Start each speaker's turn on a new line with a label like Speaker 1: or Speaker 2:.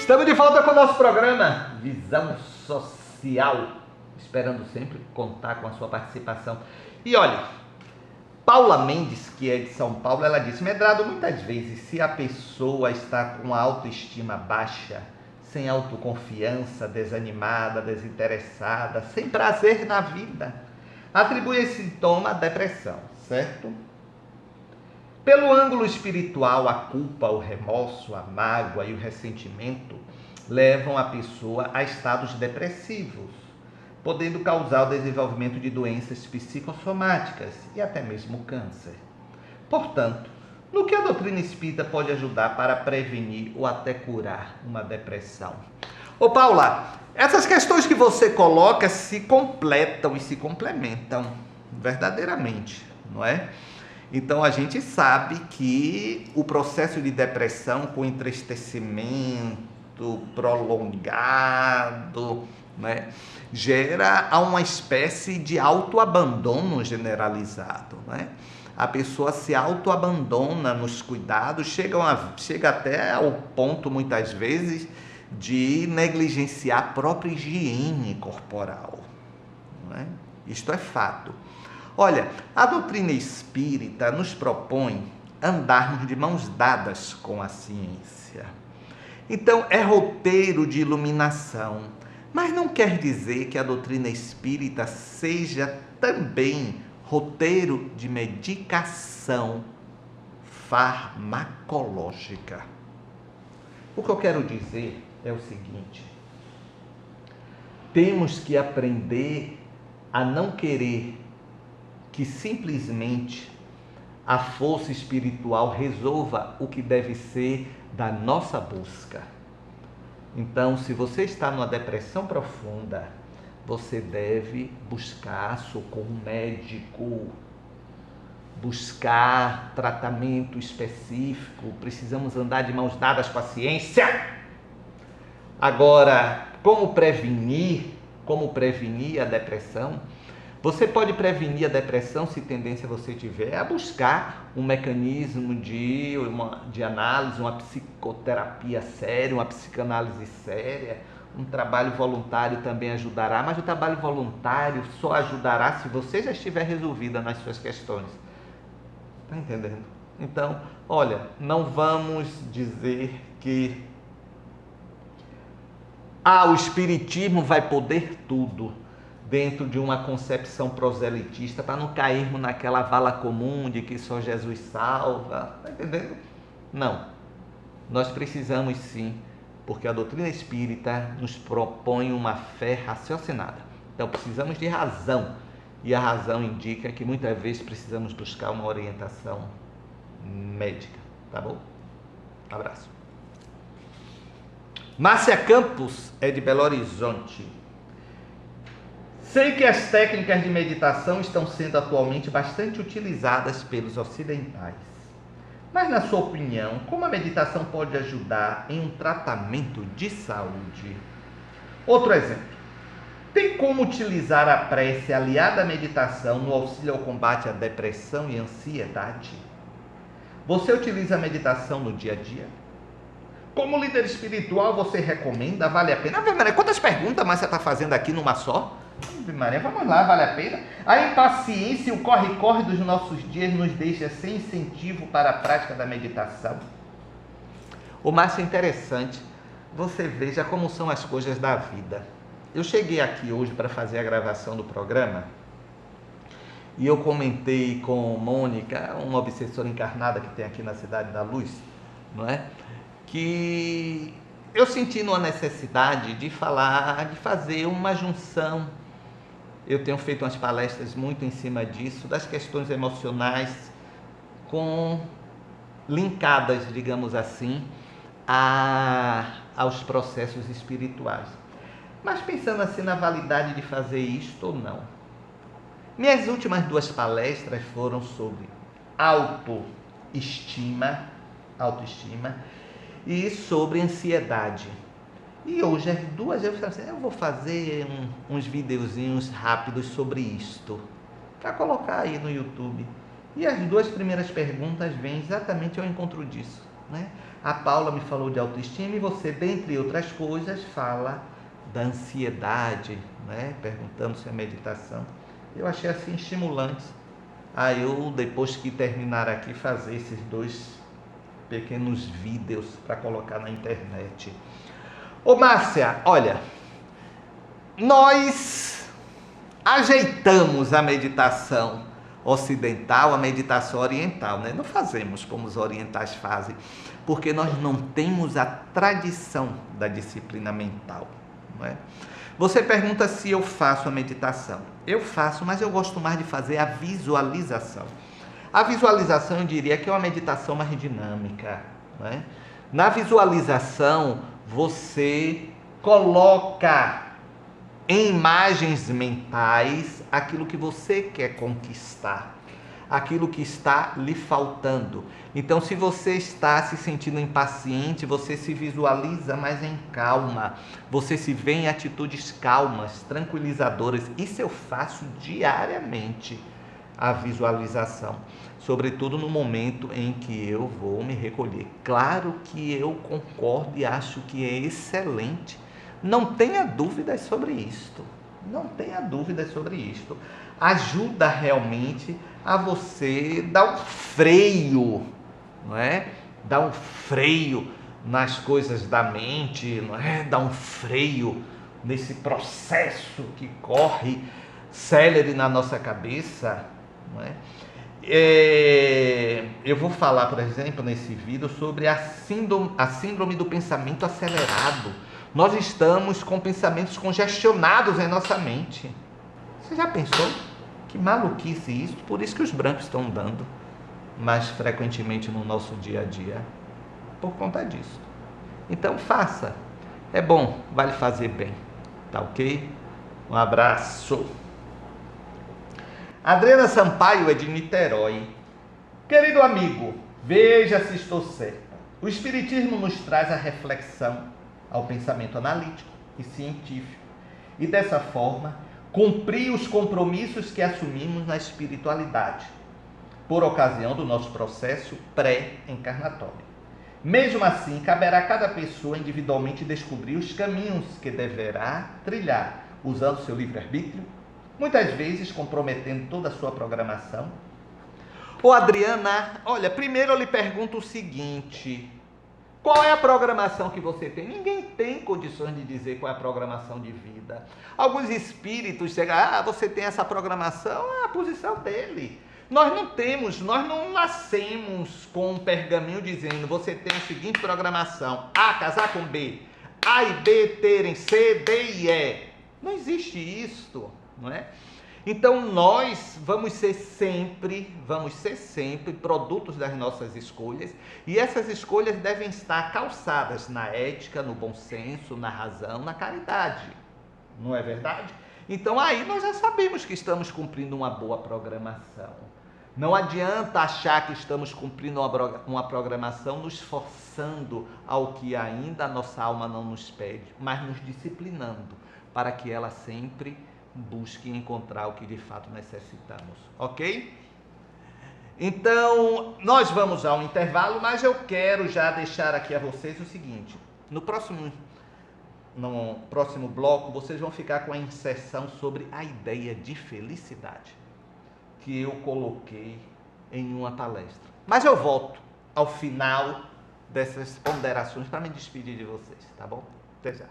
Speaker 1: Estamos de volta com o nosso programa Visão Social, esperando sempre contar com a sua participação. E olha, Paula Mendes, que é de São Paulo, ela disse: Medrado, muitas vezes, se a pessoa está com a autoestima baixa, sem autoconfiança, desanimada, desinteressada, sem prazer na vida, atribui esse sintoma à depressão, certo? Pelo ângulo espiritual, a culpa, o remorso, a mágoa e o ressentimento levam a pessoa a estados depressivos, podendo causar o desenvolvimento de doenças psicossomáticas e até mesmo câncer. Portanto, no que a doutrina espírita pode ajudar para prevenir ou até curar uma depressão? Ô Paula, essas questões que você coloca se completam e se complementam verdadeiramente, não é? Então a gente sabe que o processo de depressão com entristecimento prolongado, né, gera uma espécie de autoabandono generalizado, né? A pessoa se autoabandona nos cuidados, chega até ao ponto, muitas vezes, de negligenciar a própria higiene corporal, não é? Isto é fato. Olha, a doutrina espírita nos propõe andarmos de mãos dadas com a ciência. Então, é roteiro de iluminação, mas não quer dizer que a doutrina espírita seja também roteiro de medicação farmacológica. O que eu quero dizer é o seguinte: temos que aprender a não querer que simplesmente a força espiritual resolva o que deve ser da nossa busca. Então, se você está numa depressão profunda, você deve buscar socorro médico, buscar tratamento específico. Precisamos andar de mãos dadas com a ciência. Agora, como prevenir a depressão? Você pode prevenir a depressão, se tendência você tiver, a buscar um mecanismo de análise, uma psicoterapia séria, uma psicanálise séria. Um trabalho voluntário também ajudará, mas o trabalho voluntário só ajudará se você já estiver resolvida nas suas questões. Está entendendo? Então, olha, não vamos dizer que o espiritismo vai poder tudo dentro de uma concepção proselitista, para não cairmos naquela vala comum de que só Jesus salva. Está entendendo? Não. Nós precisamos sim, porque a doutrina espírita nos propõe uma fé raciocinada. Então precisamos de razão, e a razão indica que muitas vezes precisamos buscar uma orientação médica, tá bom? Um abraço. Márcia Campos é de Belo Horizonte. Sei que as técnicas de meditação estão sendo atualmente bastante utilizadas pelos ocidentais. Mas, na sua opinião, como a meditação pode ajudar em um tratamento de saúde? Outro exemplo. Tem como utilizar a prece aliada à meditação no auxílio ao combate à depressão e ansiedade? Você utiliza a meditação no dia a dia? Como líder espiritual, você recomenda? Vale a pena? Ave Maria, quantas perguntas mais você está fazendo aqui numa só? Ave Maria, vamos lá, vale a pena? A impaciência e o corre-corre dos nossos dias nos deixa sem incentivo para a prática da meditação. O mais interessante, você veja como são as coisas da vida. Eu cheguei aqui hoje para fazer a gravação do programa e eu comentei com Mônica, uma obsessora encarnada que tem aqui na Cidade da Luz, não é? Que eu senti uma necessidade de fazer uma junção. Eu tenho feito umas palestras muito em cima disso, das questões emocionais, linkadas, digamos assim, aos processos espirituais. Mas pensando assim na validade de fazer isto ou não. Minhas últimas 2 palestras foram sobre autoestima e sobre ansiedade. E hoje, as 2, eu falei assim, eu vou fazer uns videozinhos rápidos sobre isto, para colocar aí no YouTube. E as 2 primeiras perguntas vêm exatamente ao encontro disso. né? A Paula me falou de autoestima e você, dentre outras coisas, fala da ansiedade, né? Perguntando se é meditação. Eu achei assim estimulante. Aí eu, depois que terminar aqui, fazer esses 2 pequenos vídeos para colocar na internet. Ô Márcia, olha, nós ajeitamos a meditação ocidental, a meditação oriental, né? Não fazemos como os orientais fazem, porque nós não temos a tradição da disciplina mental, não é? Você pergunta se eu faço a meditação. Eu faço, mas eu gosto mais de fazer a visualização. A visualização, eu diria que é uma meditação mais dinâmica, né? Na visualização, você coloca em imagens mentais aquilo que você quer conquistar, aquilo que está lhe faltando. Então, se você está se sentindo impaciente, você se visualiza mais em calma, você se vê em atitudes calmas, tranquilizadoras. Isso eu faço diariamente, a visualização, sobretudo no momento em que eu vou me recolher. Claro que eu concordo e acho que é excelente. Não tenha dúvidas sobre isto. Não tenha dúvidas sobre isto. Ajuda realmente a você dar um freio, não é? Dar um freio nas coisas da mente, não é? Dar um freio nesse processo que corre célere na nossa cabeça, não é? Eu vou falar, por exemplo, nesse vídeo sobre a síndrome do pensamento acelerado. Nós estamos com pensamentos congestionados em nossa mente. Você já pensou? Que maluquice isso? Por isso que os brancos estão dando mais frequentemente no nosso dia a dia. Por conta disso. Então faça. É bom, vai lhe fazer bem. Tá ok? Um abraço. Adriana Sampaio é de Niterói. Querido amigo, veja se estou certa. O Espiritismo nos traz a reflexão ao pensamento analítico e científico e, dessa forma, cumprir os compromissos que assumimos na espiritualidade, por ocasião do nosso processo pré-encarnatório. Mesmo assim, caberá a cada pessoa individualmente descobrir os caminhos que deverá trilhar, usando seu livre-arbítrio, muitas vezes comprometendo toda a sua programação. Ô Adriana, olha, primeiro eu lhe pergunto o seguinte: qual é a programação que você tem? Ninguém tem condições de dizer qual é a programação de vida. Alguns espíritos chegam, você tem essa programação, a posição dele. Nós não nascemos com um pergaminho dizendo, você tem a seguinte programação: A casar com B, A e B terem C, D e E. Não existe isto, não é? Então nós vamos ser sempre produtos das nossas escolhas, e essas escolhas devem estar calçadas na ética, no bom senso, na razão, na caridade. Não é verdade? Então aí nós já sabemos que estamos cumprindo uma boa programação. Não adianta achar que estamos cumprindo uma programação nos forçando ao que ainda a nossa alma não nos pede, mas nos disciplinando para que ela sempre busque encontrar o que de fato necessitamos, ok? Então, nós vamos a um intervalo, mas eu quero já deixar aqui a vocês o seguinte: no próximo bloco, vocês vão ficar com a inserção sobre a ideia de felicidade, que eu coloquei em uma palestra. Mas eu volto ao final dessas ponderações para me despedir de vocês, tá bom? Até já.